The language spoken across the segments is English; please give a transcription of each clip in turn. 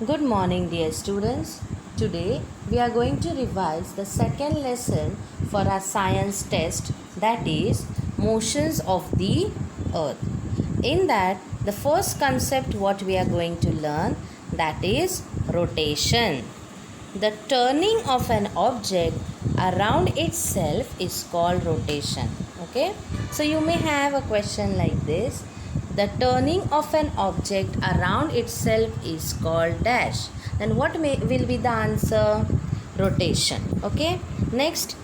Good morning, dear students. Today we are going to revise the second lesson for our science test, that is motions of the earth. In that, the first concept what we are going to learn, that is rotation. The turning of an object around itself is called rotation. Okay, so you may have a question like this: the turning of an object around itself is called dash. Then what will be the answer? Rotation. Okay, next,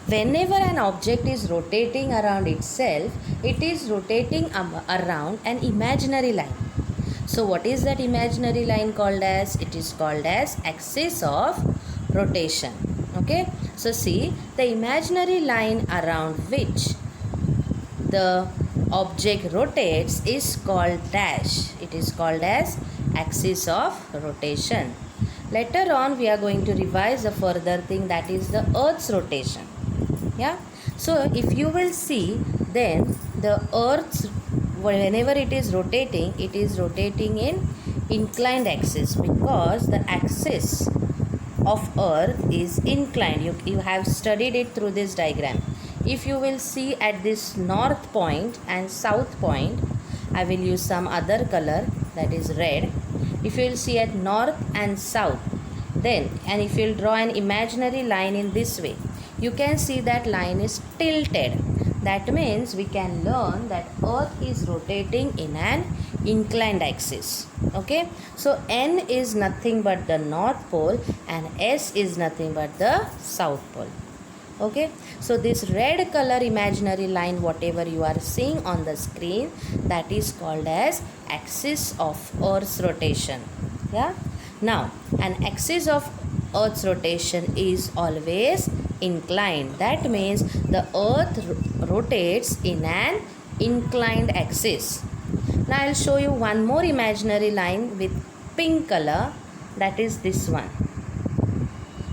whenever an object is rotating around itself, it is rotating around an imaginary line. So what is that imaginary line called as? It is called as axis of rotation. Okay, so see, the imaginary line around which the object rotates is called dash. It is called as axis of rotation. Later on we are going to revise a further thing, that is the earth's rotation. Yeah, so if you will see, then the earth's, whenever it is rotating in inclined axis, because the axis of earth is inclined. You have studied it through this diagram. If you will see at this north point and south point, I will use some other color, that is red. If you will see at north and south, then, and if you will draw an imaginary line in this way, you can see that line is tilted. That means we can learn that earth is rotating in an inclined axis. Okay, so N is nothing but the north pole and S is nothing but the south pole. Okay, so this red color imaginary line, whatever you are seeing on the screen, that is called as axis of earth's rotation. Yeah, now an axis of earth's rotation is always inclined. That means the earth rotates in an inclined axis. Now I'll show you one more imaginary line with pink color, that is this one.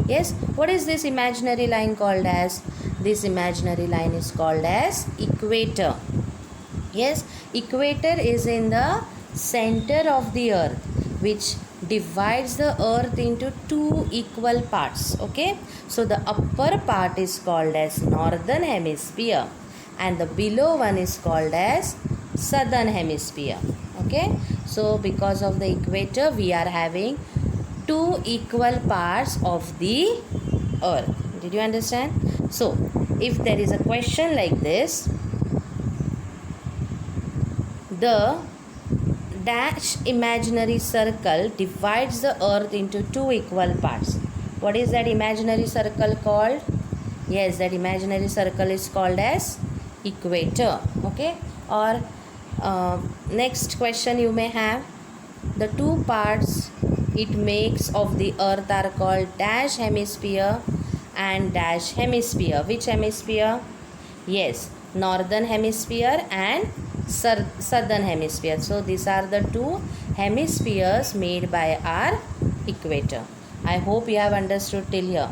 Yes, what is this imaginary line called as? This imaginary line is called as equator. Yes, equator is in the center of the earth, which divides the earth into two equal parts. Okay, so the upper part is called as northern hemisphere and the below one is called as southern hemisphere. Okay, so because of the equator we are having two equal parts of the earth. Did you understand? So if there is a question like this, the dash imaginary circle divides the earth into two equal parts. What is that imaginary circle called? Yes, that imaginary circle is called as equator. Okay, or next question you may have, the two parts it makes of the earth are called dash hemisphere and dash hemisphere. Which hemisphere? Yes, northern hemisphere and southern hemisphere. So these are the two hemispheres made by our equator. I hope you have understood till here.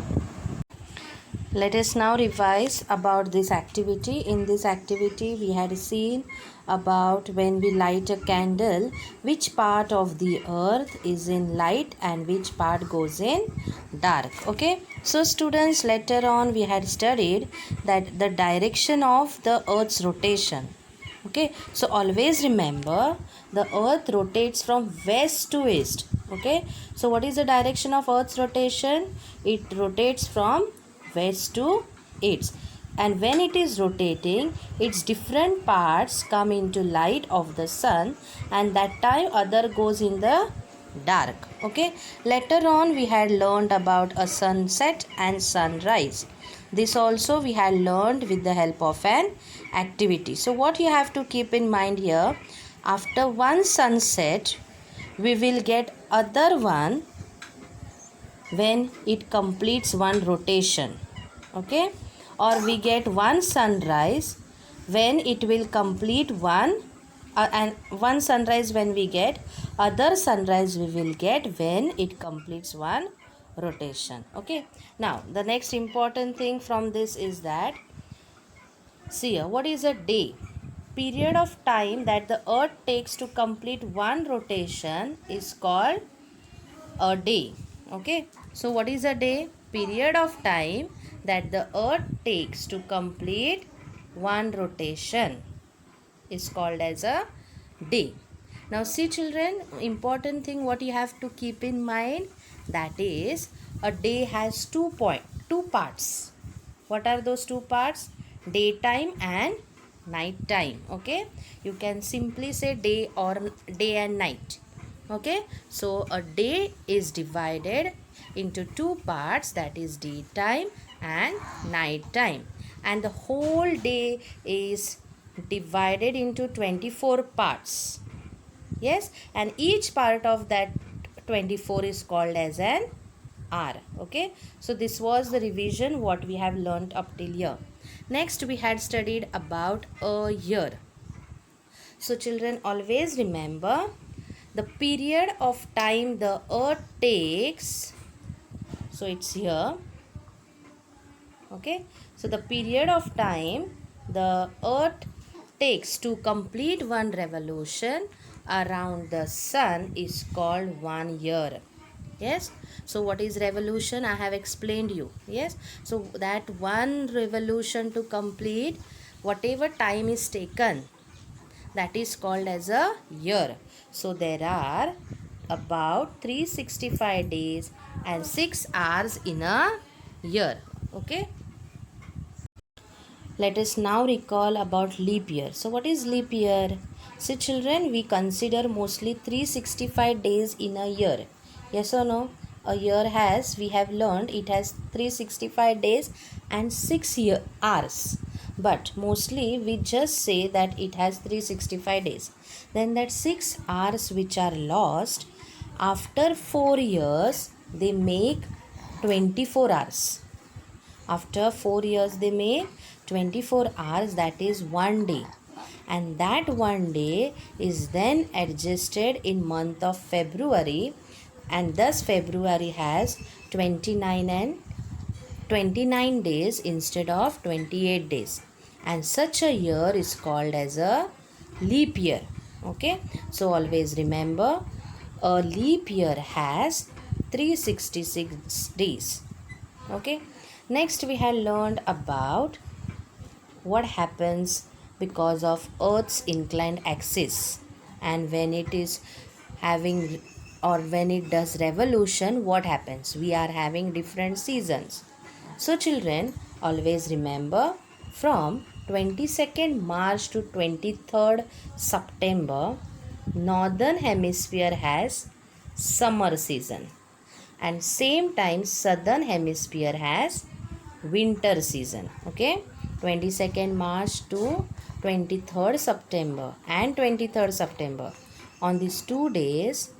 Let us now revise about this activity. In this activity we had seen about when we light a candle, which part of the earth is in light and which part goes in dark. Okay, so students, later on we had studied that the direction of the earth's rotation. Okay, so always remember the earth rotates from west to east. Okay, so what is the direction of earth's rotation? It rotates from west to east, and when it is rotating, its different parts come into light of the sun, and that time other goes in the dark. Okay, later on we had learned about a sunset and sunrise. This also we had learned with the help of an activity. So what you have to keep in mind here, after one sunset we will get other one when it completes one rotation. Okay, or we get one sunrise when it will complete one and one sunrise when we get, other sunrise we will get when it completes one rotation. Okay, now the next important thing from this is that, see here, what is a day? Period of time that the earth takes to complete one rotation is called a day. Okay, so what is a day? Period of time that the earth takes to complete one rotation is called as a day. Now see children, important thing what you have to keep in mind, that is a day has two parts. What are those two parts? Daytime and night time. Okay, you can simply say day or day and night. Okay, so a day is divided into two parts, that is daytime and night time, and the whole day is divided into 24 parts. Yes, and each part of that 24 is called as an hour. Okay, so this was the revision what we have learnt up till here. Next we had studied about a year. So children, always remember the period of time the earth takes. So it's here. Okay, so the period of time the earth takes to complete one revolution around the sun is called 1 year. Yes, so what is revolution? I have explained you. Yes, so that one revolution to complete whatever time is taken, that is called as a year. So there are about 365 days and 6 hours in a year. Okay, let us now recall about leap year. So what is leap year? So children, we consider mostly 365 days in a year. Yes or no? A year has, we have learned, it has 365 days and 6 hours. But mostly we just say that it has 365 days. Then that 6 hours which are lost, after 4 years they make 24 hours. After 4 years they make 24 hours, that is 1 day, and that 1 day is then adjusted in month of February, and thus February has 29 days instead of 28 days, and such a year is called as a leap year. Okay, so always remember a leap year has 366 days. Okay, next we have learned about what happens because of earth's inclined axis, and when it is having, or when it does revolution, what happens? We are having different seasons. So children, always remember, from 22nd March to 23rd September, northern hemisphere has summer season, and same time southern hemisphere has winter season. Okay, 22nd March to 23rd September and 23rd September, on these 2 days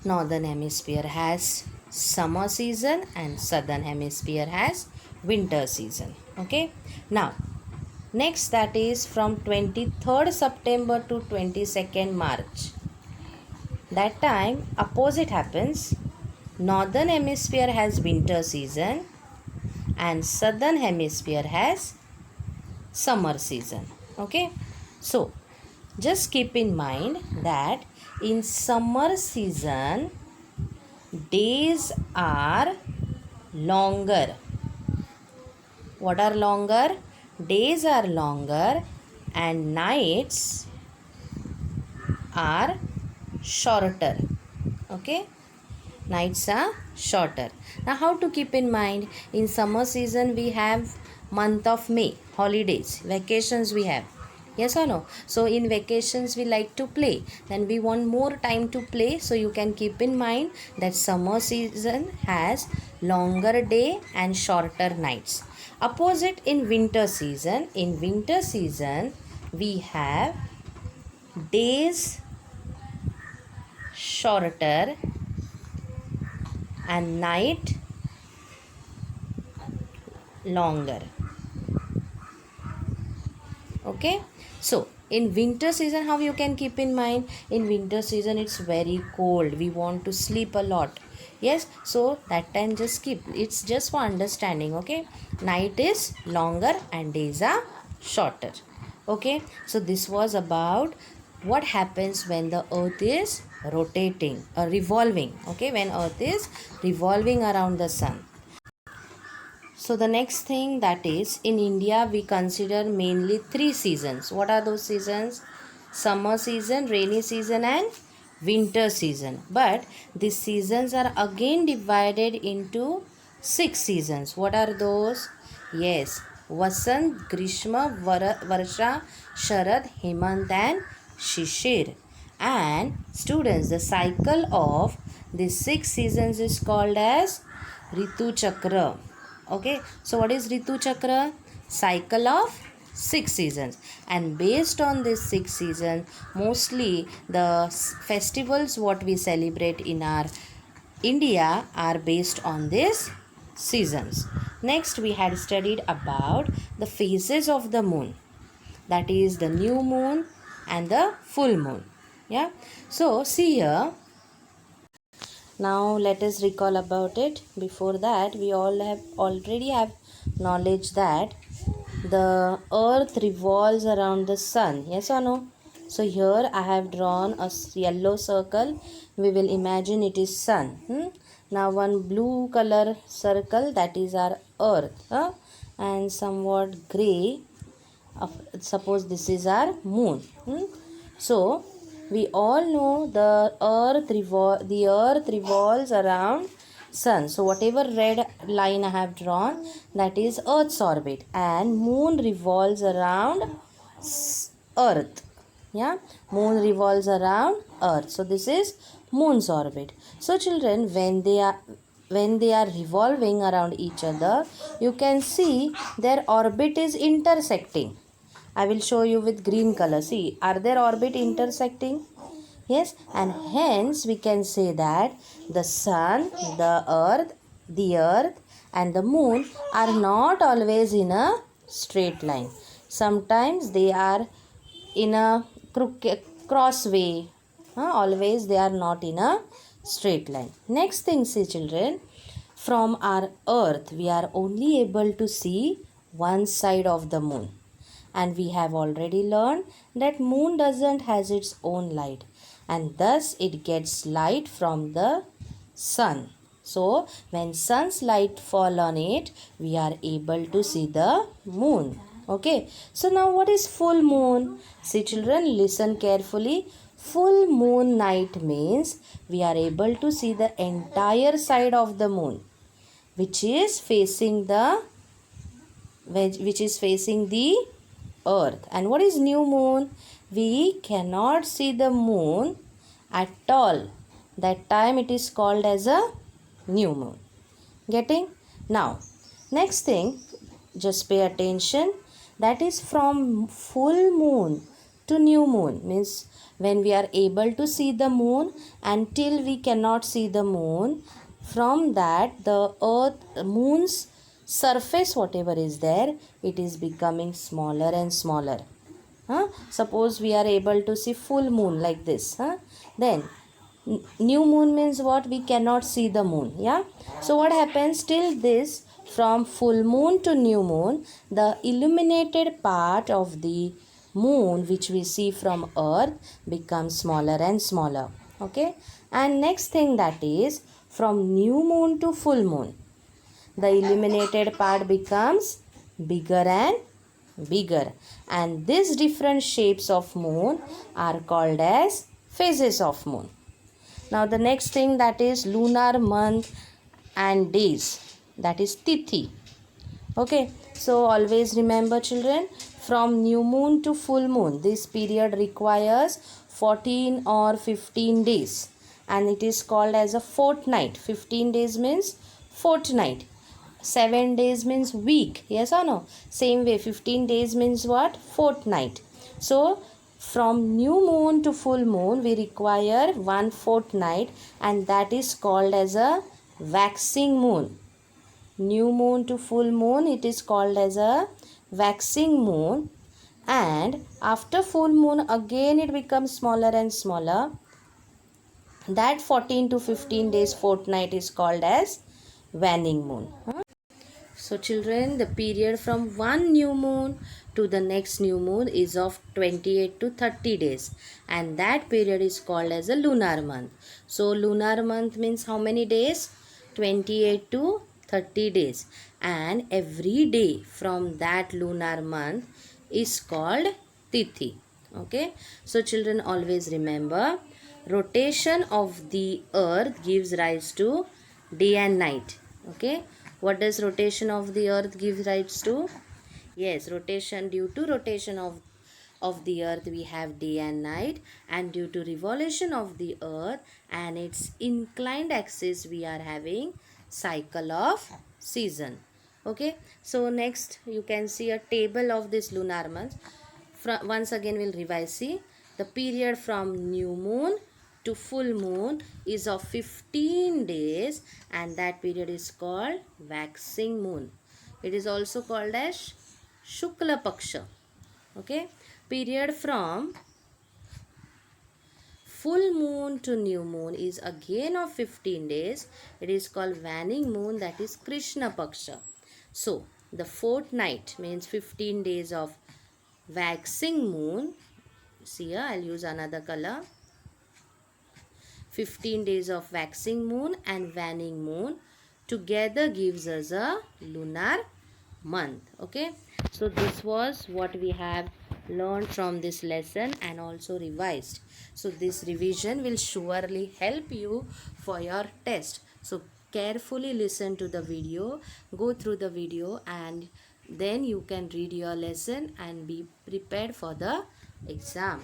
northern hemisphere has summer season and southern hemisphere has winter season. Okay, now next, that is from 23rd September to 22nd March, that time opposite happens. Northern hemisphere has winter season and southern hemisphere has summer season. Okay, so just keep in mind that in summer season days are longer. What are longer? Days are longer and nights are shorter. Okay, nights are shorter. Now how to keep in mind? In summer season we have month of May, holidays, vacations we have. Yes or no? So in vacations we like to play, then we want more time to play, so you can keep in mind that summer season has longer day and shorter nights. Opposite in winter season, we have days shorter and night longer. Okay, so in winter season, how you can keep in mind? In winter season it's very cold, we want to sleep a lot. Yes, so that time just skip, it's just for understanding. Okay, night is longer and days are shorter. Okay, so this was about what happens when the earth is rotating or revolving. Okay, when earth is revolving around the sun. So the next thing, that is, in India we consider mainly three seasons. What are those seasons? Summer season, rainy season and winter season. But these seasons are again divided into six seasons. What are those? Yes, Vasant, Grishma, Varsha, Sharad, Hemant and Shishir. And students, the cycle of these six seasons is called as Ritu Chakra. Okay, so what is Ritu Chakra? Cycle of six seasons. And based on this six seasons, mostly the festivals what we celebrate in our India are based on these seasons. Next, we had studied about the phases of the moon, that is the new moon and the full moon. Yeah, so see here. Now let us recall about it. Before that, we all have already have knowledge that the earth revolves around the sun. Yes or no? So here I have drawn a yellow circle. We will imagine it is sun. Now one blue color circle, that is our earth. And somewhat grey, suppose this is our moon. So we all know the earth revolves around sun. So whatever red line I have drawn, that is earth's orbit, and moon revolves around earth. Yeah, moon revolves around earth. So this is moon's orbit. So children, when they are revolving around each other, you can see their orbit is intersecting. I will show you with green color. See, are their orbit intersecting? Yes, and hence we can say that the sun, the earth and the moon are not always in a straight line. Sometimes they are in a crossway. Always they are not in a straight line. Next thing, see children, from our earth we are only able to see one side of the moon. And we have already learned that moon doesn't has its own light, and thus it gets light from the sun. So when sun's light fall on it, we are able to see the moon. Okay, so now what is full moon? See children, listen carefully. Full moon night means we are able to see the entire side of the moon, which is facing the earth. And what is new moon? We cannot see the moon at all. That time it is called as a new moon. Getting? Now, next thing, just pay attention. That is from full moon to new moon. Means when we are able to see the moon until we cannot see the moon. From that, the moon's surface, whatever is there, it is becoming smaller and smaller. Suppose we are able to see full moon like this. Then new moon means what? We cannot see the moon. Yeah. So what happens? Till this, from full moon to new moon, the illuminated part of the moon which we see from earth becomes smaller and smaller. Okay. And next thing, that is from new moon to full moon, the illuminated part becomes bigger and bigger, and these different shapes of moon are called as phases of moon. Now the next thing, that is lunar month and days, that is Tithi. Okay, so always remember children, from new moon to full moon, this period requires 14 or 15 days, and it is called as a fortnight. 15 days means fortnight. 7 days means week. Yes or no? Same way, 15 days means what? Fortnight. So from new moon to full moon we require one fortnight, and that is called as a waxing moon. New moon to full moon, it is called as a waxing moon, and after full moon again it becomes smaller and smaller. That 14 to 15 days fortnight is called as waning moon. So children, the period from one new moon to the next new moon is of 28 to 30 days, and that period is called as a lunar month. So lunar month means how many days? 28 to 30 days, and every day from that lunar month is called Tithi. Okay, so children, always remember, rotation of the earth gives rise to day and night. Okay, what does rotation of the earth give rise to? Yes, rotation, due to rotation of the earth we have day and night, and due to revolution of the earth and its inclined axis we are having cycle of season. Okay, so next you can see a table of this lunar month. Once again we'll revise. See, the period from new moon to full moon is of 15 days, and that period is called waxing moon. It is also called as Shukla Paksha. Okay, period from full moon to new moon is again of 15 days. It is called waning moon, that is Krishna Paksha. So the fortnight means 15 days of waxing moon. See here, I'll use another color. 15 days of waxing moon and waning moon together gives us a lunar month. Okay, so this was what we have learned from this lesson and also revised. So this revision will surely help you for your test. So carefully listen to the video, go through the video, and then you can read your lesson and be prepared for the exam.